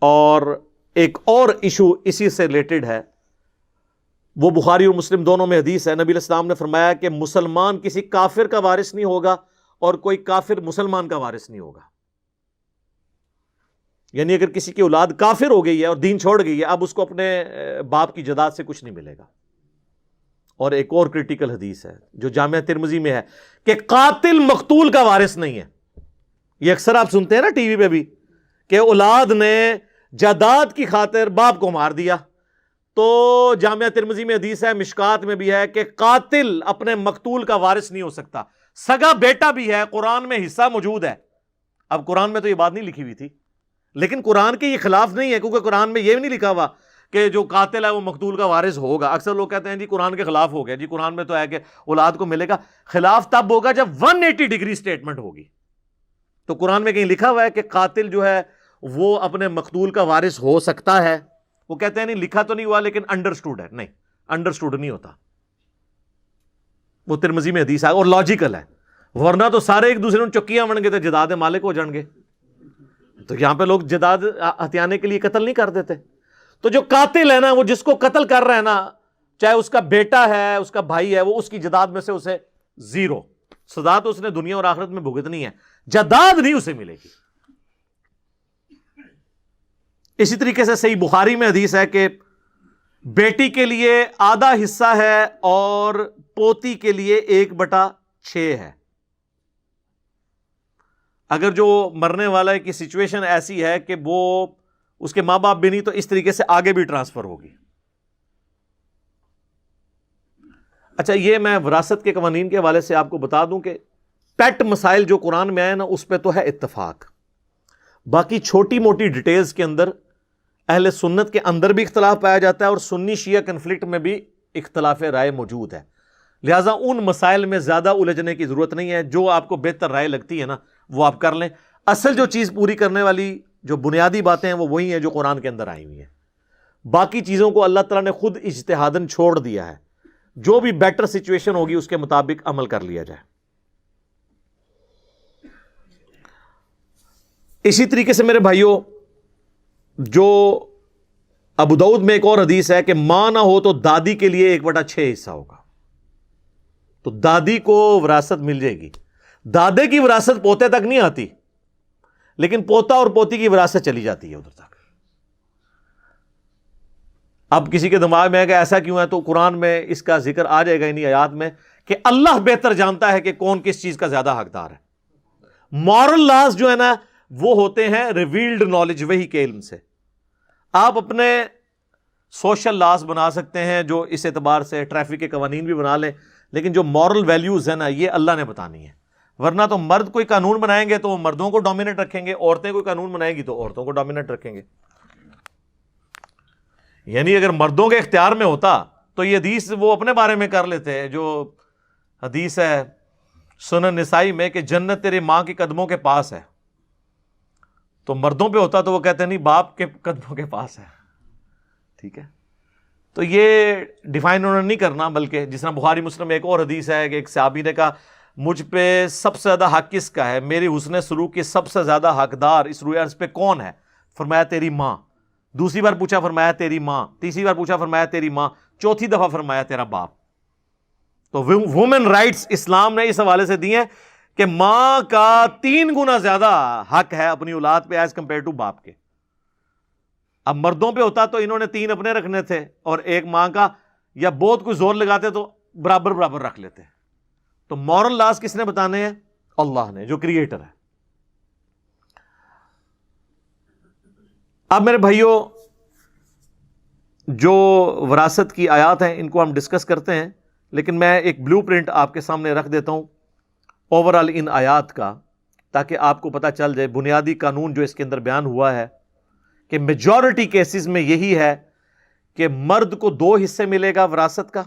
اور ایک اور ایشو اسی سے ریلیٹڈ ہے، وہ بخاری اور مسلم دونوں میں حدیث ہے. نبی علیہ السلام نے فرمایا کہ مسلمان کسی کافر کا وارث نہیں ہوگا اور کوئی کافر مسلمان کا وارث نہیں ہوگا. یعنی اگر کسی کی اولاد کافر ہو گئی ہے اور دین چھوڑ گئی ہے، اب اس کو اپنے باپ کی جائیداد سے کچھ نہیں ملے گا. اور ایک اور کریٹیکل حدیث ہے جو جامعہ ترمذی میں ہے کہ قاتل مقتول کا وارث نہیں ہے. یہ اکثر آپ سنتے ہیں نا ٹی وی پہ بھی کہ اولاد نے جائیداد کی خاطر باپ کو مار دیا. تو جامعہ ترمذی میں حدیث ہے، مشکات میں بھی ہے کہ قاتل اپنے مقتول کا وارث نہیں ہو سکتا. سگا بیٹا بھی ہے، قرآن میں حصہ موجود ہے. اب قرآن میں تو یہ بات نہیں لکھی ہوئی تھی لیکن قرآن کے یہ خلاف نہیں ہے، کیونکہ قرآن میں یہ بھی نہیں لکھا ہوا کہ جو قاتل ہے وہ مقتول کا وارث ہوگا. اکثر لوگ کہتے ہیں جی قرآن کے خلاف ہو گیا، جی قرآن میں تو ہے کہ اولاد کو ملے گا. خلاف تب ہوگا جب 180 ڈگری سٹیٹمنٹ ہوگی. تو قرآن میں کہیں لکھا ہوا ہے کہ قاتل جو ہے وہ اپنے مقتول کا وارث ہو سکتا ہے؟ وہ کہتے ہیں نہیں لکھا تو نہیں ہوا لیکن انڈرسٹوڈ ہے. نہیں، انڈرسٹوڈ نہیں ہوتا. وہ ترمذی میں حدیث ہے اور لاجیکل ہے، ورنہ تو سارے ایک دوسرے نے چکیاں بن گے تو جداد مالک ہو جان گے. تو یہاں پہ لوگ جداد ہتھیانے کے لیے قتل نہیں کر دیتے. تو جو قاتل ہے نا، وہ جس کو قتل کر رہا ہے نا، چاہے اس کا بیٹا ہے، اس کا بھائی ہے، وہ اس کی جداد میں سے اسے 0 سزا تو اس نے دنیا اور آخرت میں بھگتنی ہے، جداد نہیں اسے ملے گی. اسی طریقے سے صحیح بخاری میں حدیث ہے کہ بیٹی کے لیے آدھا حصہ ہے اور پوتی کے لیے 1/6 ہے. اگر جو مرنے والا کی سچویشن ایسی ہے کہ وہ اس کے ماں باپ بھی نہیں تو اس طریقے سے آگے بھی ٹرانسفر ہوگی. اچھا، یہ میں وراثت کے قوانین کے حوالے سے آپ کو بتا دوں کہ پیٹ مسائل جو قرآن میں آئے نا اس پہ تو ہے اتفاق. باقی چھوٹی موٹی ڈیٹیلز کے اندر اہل سنت کے اندر بھی اختلاف پایا جاتا ہے اور سنی شیعہ کنفلکٹ میں بھی اختلاف رائے موجود ہے. لہٰذا ان مسائل میں زیادہ الجھنے کی ضرورت نہیں ہے. جو آپ کو بہتر رائے لگتی ہے نا وہ آپ کر لیں. اصل جو چیز پوری کرنے والی جو بنیادی باتیں ہیں وہ وہی ہیں جو قرآن کے اندر آئی ہوئی ہیں. باقی چیزوں کو اللہ تعالیٰ نے خود اجتہاداً چھوڑ دیا ہے. جو بھی بیٹر سچویشن ہوگی اس کے مطابق عمل کر لیا جائے. اسی طریقے سے میرے بھائیوں، جو ابو داؤد میں ایک اور حدیث ہے کہ ماں نہ ہو تو دادی کے لیے 1/6 حصہ ہوگا. تو دادی کو وراثت مل جائے گی. دادے کی وراثت پوتے تک نہیں آتی, لیکن پوتا اور پوتی کی وراثت چلی جاتی ہے ادھر تک. اب کسی کے دماغ میں ہے کہ ایسا کیوں ہے, تو قرآن میں اس کا ذکر آ جائے گا انہی آیات میں کہ اللہ بہتر جانتا ہے کہ کون کس چیز کا زیادہ حقدار ہے. مورل لاز جو ہے نا وہ ہوتے ہیں ریویلڈ نالج, وہی کے علم سے. آپ اپنے سوشل لاز بنا سکتے ہیں جو اس اعتبار سے ٹریفک کے قوانین بھی بنا لیں, لیکن جو مورل ویلیوز ہیں نا یہ اللہ نے بتانی ہے. ورنہ تو مرد کوئی قانون بنائیں گے تو وہ مردوں کو ڈومینیٹ رکھیں گے, عورتیں کوئی قانون بنائیں گی تو عورتوں کو ڈومینیٹ رکھیں گے. یعنی اگر مردوں کے اختیار میں ہوتا تو یہ حدیث وہ اپنے بارے میں کر لیتے ہیں, جو حدیث ہے سنن نسائی میں کہ جنت تیرے ماں کے قدموں کے پاس ہے. تو مردوں پہ ہوتا تو وہ کہتے ہیں نہیں باپ کے قدموں کے پاس ہے. ٹھیک ہے, تو یہ ڈیفائن انہوں نے نہیں کرنا, بلکہ جس طرح بخاری مسلم میں ایک اور حدیث ہے کہ ایک صحابی نے کہا مجھ پہ سب سے زیادہ حق کس کا ہے, میری حسن سلوک کی سب سے زیادہ حقدار اس روئے ارض پہ کون ہے؟ فرمایا تیری ماں. دوسری بار پوچھا فرمایا تیری ماں. تیسری بار پوچھا فرمایا تیری ماں. چوتھی دفعہ فرمایا تیرا باپ. تو وومن رائٹس اسلام نے اس حوالے سے دی ہیں کہ ماں کا 3 گنا زیادہ حق ہے اپنی اولاد پہ ایز کمپیئر ٹو باپ کے. اب مردوں پہ ہوتا تو انہوں نے 3 اپنے رکھنے تھے اور 1 ماں کا, یا بہت کوئی زور لگاتے تو برابر برابر رکھ لیتے. تو مورل لاز کس نے بتانے ہیں؟ اللہ نے, جو کریٹر ہے. اب میرے بھائیوں جو وراثت کی آیات ہیں ان کو ہم ڈسکس کرتے ہیں, لیکن میں ایک بلو پرنٹ آپ کے سامنے رکھ دیتا ہوں اوورال ان آیات کا, تاکہ آپ کو پتہ چل جائے بنیادی قانون جو اس کے اندر بیان ہوا ہے کہ میجورٹی کیسز میں یہی ہے کہ مرد کو 2 حصے ملے گا وراثت کا,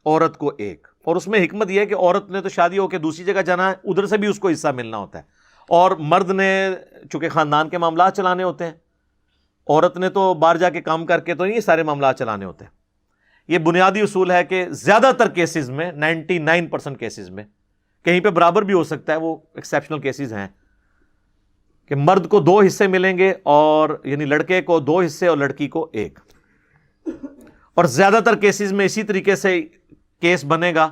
عورت کو 1. اور اس میں حکمت یہ ہے کہ عورت نے تو شادی ہو کے دوسری جگہ جانا ہے, ادھر سے بھی اس کو حصہ ملنا ہوتا ہے, اور مرد نے چونکہ خاندان کے معاملات چلانے ہوتے ہیں, عورت نے تو باہر جا کے کام کر کے تو یہ سارے معاملات چلانے ہوتے ہیں. یہ بنیادی اصول ہے کہ زیادہ تر کیسز میں 99% کیسز میں, کہیں پہ برابر بھی ہو سکتا ہے, وہ ایکسیپشنل کیسز ہیں کہ مرد کو 2 حصے ملیں گے, اور یعنی لڑکے کو 2 حصے اور لڑکی کو 1. اور زیادہ تر کیسز میں اسی طریقے سے کیس بنے گا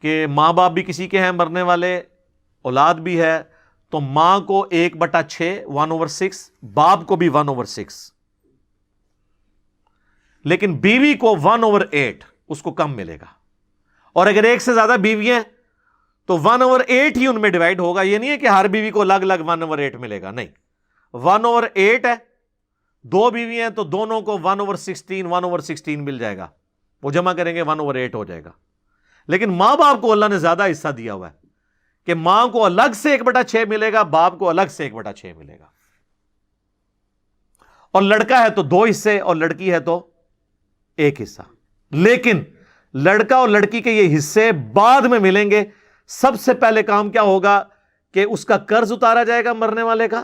کہ ماں باپ بھی کسی کے ہیں مرنے والے, اولاد بھی ہے, تو ماں کو 1/6 1/6, باپ کو بھی 1/6, لیکن بیوی کو 1/8 اس کو کم ملے گا. اور اگر 1 سے زیادہ بیوی ہیں تو 1/8 ہی ان میں ڈیوائڈ ہوگا. یہ نہیں ہے کہ ہر بیوی کو الگ الگ 1/8 ملے گا, نہیں, 1/8 ہے. 2 بیوی ہیں تو دونوں کو 1/16 1/16 مل جائے گا, وہ جمع کریں گے 1/8 ہو جائے گا. لیکن ماں باپ کو اللہ نے زیادہ حصہ دیا ہوا ہے کہ ماں کو الگ سے 1/6 ملے گا, باپ کو الگ سے 1/6 ملے گا. اور لڑکا ہے تو 2 حصے اور لڑکی ہے تو 1 حصہ. لیکن لڑکا اور لڑکی کے یہ حصے بعد میں ملیں گے. سب سے پہلے کام کیا ہوگا کہ اس کا قرض اتارا جائے گا مرنے والے کا,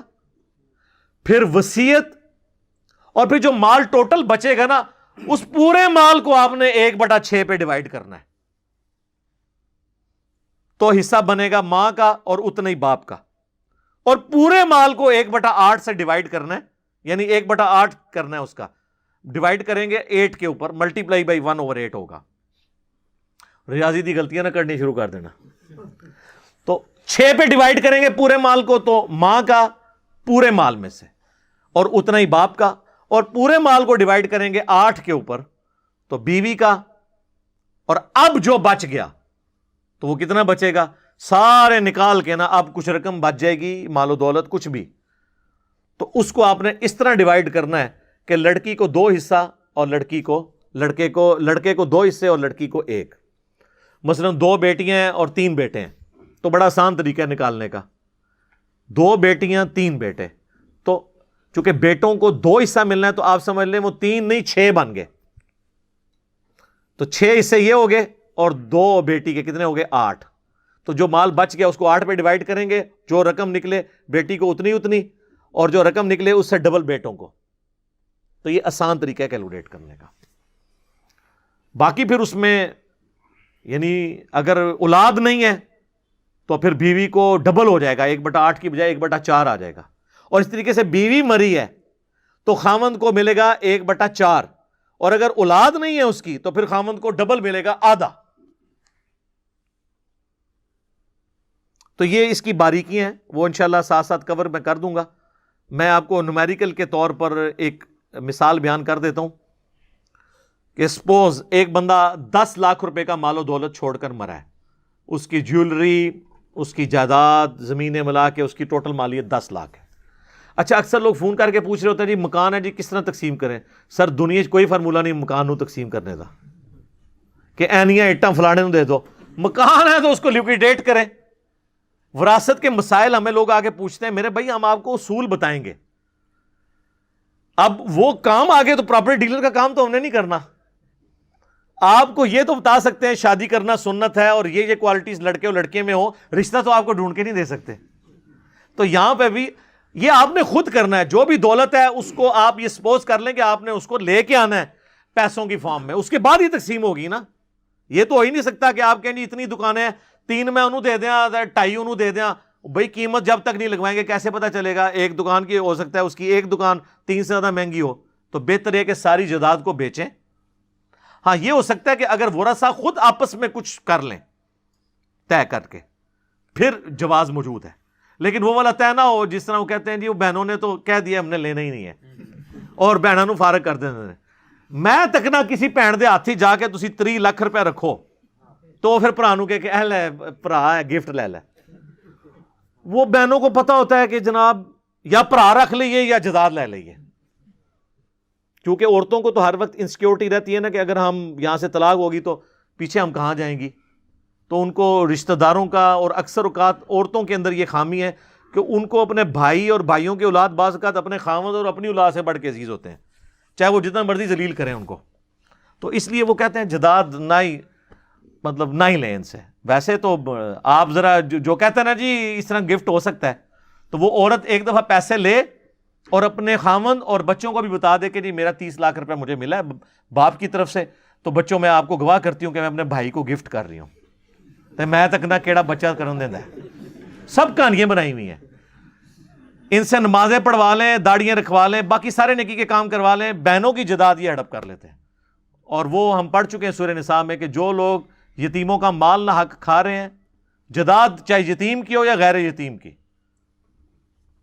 پھر وصیت, اور پھر جو مال ٹوٹل بچے گا نا اس پورے مال کو آپ نے 1/6 پہ ڈیوائڈ کرنا ہے. تو حصہ بنے گا ماں کا اور اتنا ہی باپ کا, اور پورے مال کو 1/8 سے ڈیوائڈ کرنا ہے, یعنی 1/8 کرنا ہے, اس کا ڈیوائڈ کریں گے 8 کے اوپر, ملٹیپلائی بائی 1/8 ہوگا. ریاضی دی غلطیاں نہ کرنی شروع کر دینا. تو 6 پہ ڈیوائڈ کریں گے پورے مال کو, تو ماں کا پورے مال میں سے اور اتنا ہی باپ کا, اور پورے مال کو ڈیوائڈ کریں گے 8 کے اوپر تو بیوی کا, اور اب جو بچ گیا تو وہ کتنا بچے گا, سارے نکال کے نا اب کچھ رقم بچ جائے گی, مال و دولت کچھ بھی, تو اس کو آپ نے اس طرح ڈیوائڈ کرنا ہے کہ لڑکی کو 2 حصہ اور لڑکے کو 2 حصے اور لڑکی کو 1. مثلا 2 بیٹیاں ہیں اور 3 بیٹے ہیں, تو بڑا آسان طریقہ ہے نکالنے کا, 2 بیٹیاں 3 بیٹے, تو چونکہ بیٹوں کو 2 حصہ ملنا ہے تو آپ سمجھ لیں وہ 3 نہیں 6 بن گئے, تو 6 حصے یہ ہو گئے اور 2 بیٹی کے کتنے ہو گئے 8. تو جو مال بچ گیا اس کو 8 پہ ڈیوائڈ کریں گے, جو رقم نکلے بیٹی کو اتنی, اور جو رقم نکلے اس سے ڈبل بیٹوں کو. تو یہ آسان طریقہ ہے کیلکولیٹ کرنے کا. باقی پھر اس میں یعنی اگر اولاد نہیں ہے تو پھر بیوی کو ڈبل ہو جائے گا, 1/8 کی بجائے 1/4 آ جائے گا. اور اس طریقے سے بیوی مری ہے تو خاوند کو ملے گا 1/4، اور اگر اولاد نہیں ہے اس کی تو پھر خاوند کو ڈبل ملے گا، آدھا۔ تو یہ اس کی باریکیاں ہیں، وہ انشاءاللہ ساتھ ساتھ کور میں کر دوں گا۔ میں آپ کو نومیریکل کے طور پر ایک مثال بیان کر دیتا ہوں کہ سپوز ایک بندہ 10 لاکھ روپے کا مال و دولت چھوڑ کر مرا ہے، اس کی جیولری، اس کی جائیداد، زمینیں ملا کے اس کی ٹوٹل مالیت 10 لاکھ ہے۔ اچھا، اکثر لوگ فون کر کے پوچھ رہے ہوتے ہیں جی مکان ہے جی کس طرح تقسیم کریں؟ سر دنیا کوئی فارمولہ نہیں مکان نو تقسیم کرنے کا کہ اینیاں اٹاں فلانے نو دے دو، مکان ہے تو اس کو لیکویڈیٹ کریں۔ وراثت کے مسائل ہمیں لوگ آگے پوچھتے ہیں، میرے بھائی ہم آپ کو اصول بتائیں گے، اب وہ کام آگے تو پراپرٹی ڈیلر کا کام تو ہم نے نہیں کرنا۔ آپ کو یہ تو بتا سکتے ہیں شادی کرنا سنت ہے اور یہ کوالٹیز لڑکے اور لڑکے میں ہو، رشتہ تو آپ کو ڈھونڈ کے نہیں دے سکتے۔ تو یہاں پہ بھی یہ آپ نے خود کرنا ہے، جو بھی دولت ہے اس کو آپ یہ سپوز کر لیں کہ آپ نے اس کو لے کے آنا ہے پیسوں کی فارم میں، اس کے بعد ہی تقسیم ہوگی نا۔ یہ تو ہو ہی نہیں سکتا کہ آپ کہیں جی اتنی دکانیں 3 میں انہوں دے دیں 2.5 انہوں دے دیں، بھائی قیمت جب تک نہیں لگوائیں گے کیسے پتہ چلے گا؟ ایک دکان کی ہو سکتا ہے اس کی ایک دکان 3 سے زیادہ مہنگی ہو، تو بہتر ہے کہ ساری جائیداد کو بیچیں۔ ہاں یہ ہو سکتا ہے کہ اگر ورثہ خود آپس میں کچھ کر لیں طے کر کے، پھر جواز موجود ہے، لیکن وہ والا طے نہ ہو جس طرح وہ کہتے ہیں جی وہ بہنوں نے تو کہہ دیا ہم نے لینا ہی نہیں ہے اور بہنوں نو فارغ کر دینا۔ میں تک نہ کسی بھن دے ہاتھ جا کے تسی 3 لاکھ روپے رکھو تو پھر بھرا نو کہ اے لے بھرا ہے گفٹ لے لے۔ وہ بہنوں کو پتا ہوتا ہے کہ جناب یا بھرا رکھ لئیے یا جائیداد لے لئیے، کیونکہ عورتوں کو تو ہر وقت انسیکیورٹی رہتی ہے نا کہ اگر ہم یہاں سے طلاق ہوگی تو پیچھے ہم کہاں جائیں گی۔ تو ان کو رشتہ داروں کا، اور اکثر اوقات عورتوں کے اندر یہ خامی ہے کہ ان کو اپنے بھائی اور بھائیوں کے اولاد بعض اوقات اپنے خاوند اور اپنی اولاد سے بڑھ کے عزیز ہوتے ہیں، چاہے وہ جتنا مرضی ذلیل کریں ان کو۔ تو اس لیے وہ کہتے ہیں جائیداد نہ ہی مطلب نہ ہی لیں ان سے۔ ویسے تو آپ ذرا جو کہتے ہیں نا جی اس طرح گفٹ ہو سکتا ہے، تو وہ عورت ایک دفعہ پیسے لے اور اپنے خاوند اور بچوں کو بھی بتا دے کہ جی میرا 30 لاکھ روپے مجھے ملا ہے باپ کی طرف سے، تو بچوں میں آپ کو گواہ کرتی ہوں کہ میں اپنے بھائی کو گفٹ کر رہی ہوں، تو میں تک نہ کیڑا بچہ کرن دینا ہے۔ سب کہانیاں بنائی ہوئی ہیں، ان سے نمازیں پڑھوا لیں، داڑیاں رکھوا لیں، باقی سارے نیکی کے کام کروا لیں، بہنوں کی جائیداد یہ ہڑپ کر لیتے ہیں۔ اور وہ ہم پڑھ چکے ہیں سورہ نساء میں کہ جو لوگ یتیموں کا مال نہ حق کھا رہے ہیں، جائیداد چاہے یتیم کی ہو یا غیر یتیم کی،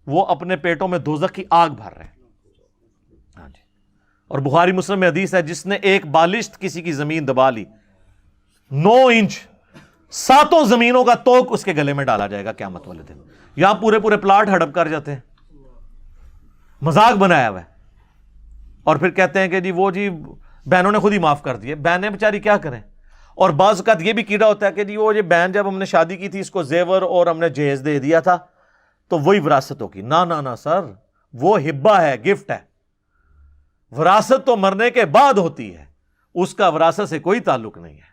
وہ اپنے پیٹوں میں دوزخ کی آگ بھر رہے ہیں۔ ہاں جی، اور بخاری مسلم میں حدیث ہے جس نے ایک بالشت کسی کی زمین دبا لی 9 انچ، 7 زمینوں کا توق اس کے گلے میں ڈالا جائے گا قیامت والے دن۔ یہاں پورے پورے پلاٹ ہڑپ کر جاتے ہیں، مذاق بنایا ہوا ہے، اور پھر کہتے ہیں کہ جی وہ جی بہنوں نے خود ہی معاف کر دیے۔ بہنیں بیچاری کیا کریں؟ اور بعض اوقات یہ بھی کیڑا ہوتا ہے کہ جی وہ یہ بہن جب ہم نے شادی کی تھی اس کو زیور اور ہم نے جہیز دے دیا تھا تو وہی وراثت ہوگی۔ نہ سر، وہ ہبہ ہے، گفٹ ہے۔ وراثت تو مرنے کے بعد ہوتی ہے، اس کا وراثت سے کوئی تعلق نہیں ہے،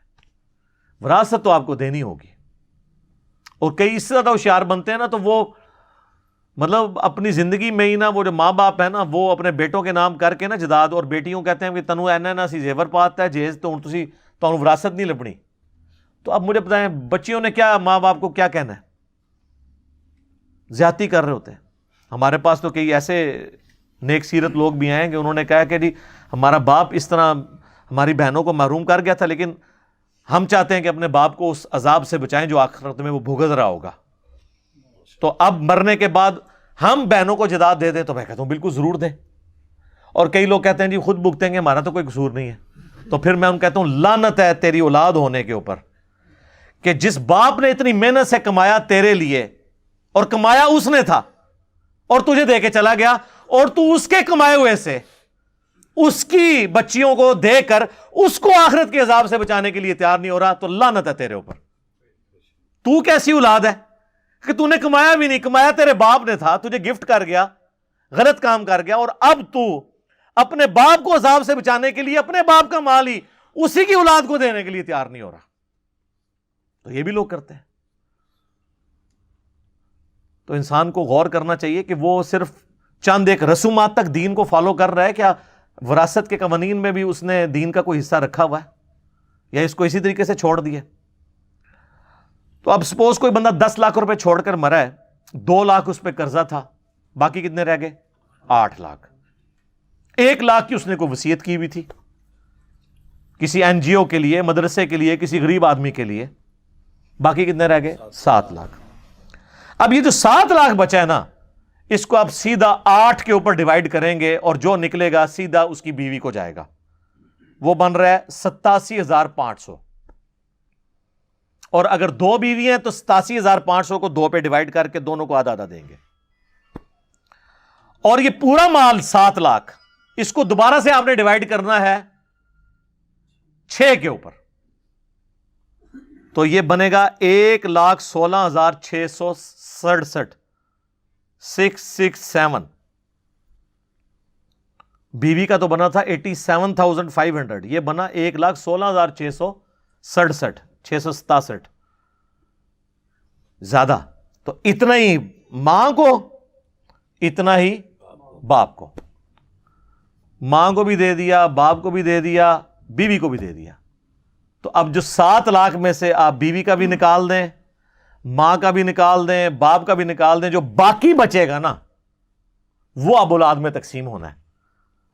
وراثت تو آپ کو دینی ہوگی۔ اور کئی اس سے زیادہ ہوشیار بنتے ہیں نا تو وہ مطلب اپنی زندگی میں ہی نا وہ جو ماں باپ ہے نا وہ اپنے بیٹوں کے نام کر کے نا جائیداد، اور بیٹیوں کہتے ہیں کہ تنو اینا نا سی زیور پاتا ہے جہیز تو تسی تو وراثت نہیں لبنی۔ تو اب مجھے بتائیں بچیوں نے کیا ماں باپ کو کیا کہنا ہے؟ زیادتی کر رہے ہوتے ہیں۔ ہمارے پاس تو کئی ایسے نیک سیرت لوگ بھی ہیں کہ انہوں نے کہا کہ جی ہمارا باپ اس طرح ہماری بہنوں کو محروم کر گیا تھا، لیکن ہم چاہتے ہیں کہ اپنے باپ کو اس عذاب سے بچائیں جو آخرت میں وہ بھگت رہا ہوگا، تو اب مرنے کے بعد ہم بہنوں کو جائیداد دے دیں۔ تو میں کہتا ہوں بالکل ضرور دیں۔ اور کئی لوگ کہتے ہیں جی خود بھگتیں گے، ہمارا تو کوئی قصور نہیں ہے۔ تو پھر میں ان کہتا ہوں لعنت ہے تیری اولاد ہونے کے اوپر کہ جس باپ نے اتنی محنت سے کمایا تیرے لیے، اور کمایا اس نے تھا اور تجھے دے کے چلا گیا، اور تو اس کے کمائے ہوئے سے اس کی بچیوں کو دے کر اس کو آخرت کے عذاب سے بچانے کے لیے تیار نہیں ہو رہا، تو لعنت ہے تیرے اوپر۔ تو کیسی اولاد ہے کہ تو نے کمایا بھی نہیں، کمایا تیرے باپ نے تھا، تجھے گفٹ کر گیا، غلط کام کر گیا، اور اب تو اپنے باپ کو عذاب سے بچانے کے لیے اپنے باپ کا مال ہی اسی کی اولاد کو دینے کے لیے تیار نہیں ہو رہا۔ تو یہ بھی لوگ کرتے ہیں۔ تو انسان کو غور کرنا چاہیے کہ وہ صرف چند ایک رسومات تک دین کو فالو کر رہا ہے، کیا وراثت کے قوانین میں بھی اس نے دین کا کوئی حصہ رکھا ہوا ہے، یا اس کو اسی طریقے سے چھوڑ دیا۔ تو اب سپوز کوئی بندہ 10 لاکھ روپے چھوڑ کر مرا ہے، 2 لاکھ اس پہ قرضہ تھا، باقی کتنے رہ گئے؟ 8 لاکھ۔ 1,00,000 کی اس نے کوئی وصیت کی ہوئی تھی کسی این جی او کے لیے, مدرسے کے لیے, کسی غریب آدمی کے لیے, باقی کتنے رہ گئے؟ 7,00,000. اب یہ جو 7,00,000 بچا ہے نا, اس کو آپ سیدھا 8 کے اوپر ڈیوائڈ کریں گے اور جو نکلے گا سیدھا اس کی بیوی کو جائے گا. وہ بن رہا ہے 87,500. اور اگر 2 بیوی ہیں تو 87,500 کو 2 پہ ڈیوائڈ کر کے دونوں کو آدھا آدھا دیں گے. اور یہ پورا مال 7,00,000 اس کو دوبارہ سے آپ نے ڈیوائڈ کرنا ہے 6 کے اوپر, تو یہ بنے گا 1,16,667. 667. بیوی کا تو بنا تھا 87,500, یہ بنا 1,16,667. 667 زیادہ. تو اتنا ہی ماں کو, اتنا ہی باپ کو. ماں کو بھی دے دیا, باپ کو بھی دے دیا, بیوی کو بھی دے دیا. تو اب جو 7,00,000 میں سے آپ بیوی کا بھی نکال دیں, ماں کا بھی نکال دیں, باپ کا بھی نکال دیں, جو باقی بچے گا نا وہ اب اولاد میں تقسیم ہونا ہے.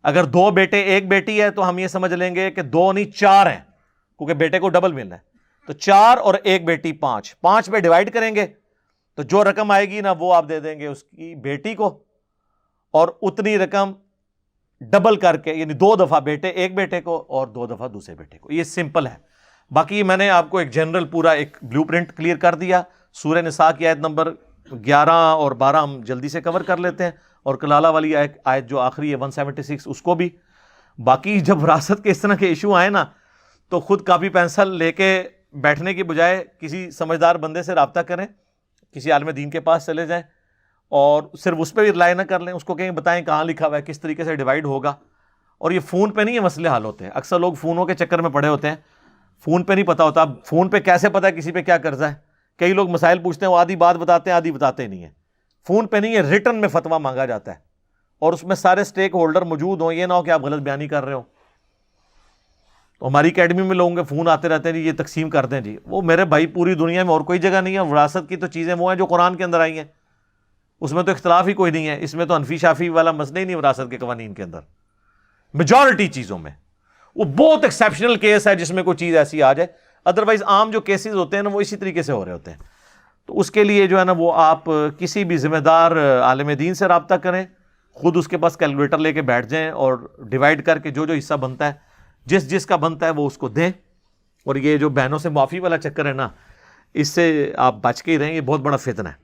اگر 2 بیٹے 1 بیٹی ہے تو ہم یہ سمجھ لیں گے کہ 2 نہیں 4 ہیں, کیونکہ بیٹے کو ڈبل ملنا ہے. تو 4 اور 1 بیٹی 5, 5 پہ ڈیوائڈ کریں گے تو جو رقم آئے گی نا وہ آپ دے دیں گے اس کی بیٹی کو, اور اتنی رقم ڈبل کر کے, یعنی 2 دفعہ بیٹے 1 بیٹے کو اور 2 دفعہ دوسرے بیٹے کو. یہ سمپل ہے. باقی میں نے آپ کو ایک جنرل پورا ایک بلیو پرنٹ کلیئر کر دیا. سورہ نساء کی آیت نمبر 11 اور 12 ہم جلدی سے کور کر لیتے ہیں, اور کلالہ والی آیت جو آخری ہے 176 اس کو بھی. باقی جب وراثت کے اس طرح کے ایشو آئے نا تو خود کاپی پینسل لے کے بیٹھنے کی بجائے کسی سمجھدار بندے سے رابطہ کریں, کسی عالم دین کے پاس چلے جائیں اور صرف اس پہ بھی رلائے نہ کر لیں, اس کو کہیں بتائیں کہاں لکھا ہوا ہے, کس طریقے سے ڈیوائڈ ہوگا. اور یہ فون پہ نہیں یہ مسئلے حل ہوتے ہیں. اکثر لوگ فونوں کے چکر میں پڑے ہوتے ہیں, فون پہ نہیں پتا ہوتا. اب فون پہ کیسے پتا ہے کسی پہ کیا قرضہ ہے؟ کئی لوگ مسائل پوچھتے ہیں, وہ آدھی بات بتاتے ہیں, آدھی بتاتے نہیں ہیں. فون پہ نہیں ہے, ریٹن میں فتویٰ مانگا جاتا ہے, اور اس میں سارے سٹیک ہولڈر موجود ہوں. یہ نہ ہو کہ آپ غلط بیانی کر رہے ہو. تو ہماری اکیڈمی میں لوگوں کے فون آتے رہتے ہیں, جی یہ تقسیم کر دیں جی. وہ میرے بھائی پوری دنیا میں اور کوئی جگہ نہیں ہے. وراثت کی تو چیزیں وہ ہیں جو قرآن کے اندر آئی ہیں, اس میں تو اختلاف ہی کوئی نہیں ہے. اس میں تو حنفی شافی والا مسئلہ ہی نہیں وراثت کے قوانین کے اندر. میجورٹی چیزوں میں وہ بہت ایکسیپشنل کیس ہے جس میں کوئی چیز ایسی آ جائے, ادروائز عام جو کیسز ہوتے ہیں نا وہ اسی طریقے سے ہو رہے ہوتے ہیں. تو اس کے لیے جو ہے نا وہ آپ کسی بھی ذمہ دار عالم دین سے رابطہ کریں, خود اس کے پاس کیلکولیٹر لے کے بیٹھ جائیں اور ڈیوائڈ کر کے جو جو حصہ بنتا ہے جس جس کا بنتا ہے وہ اس کو دیں. اور یہ جو بہنوں سے معافی والا چکر ہے نا, اس سے آپ بچ کے ہی رہیں, یہ بہت بڑا فتنہ ہے.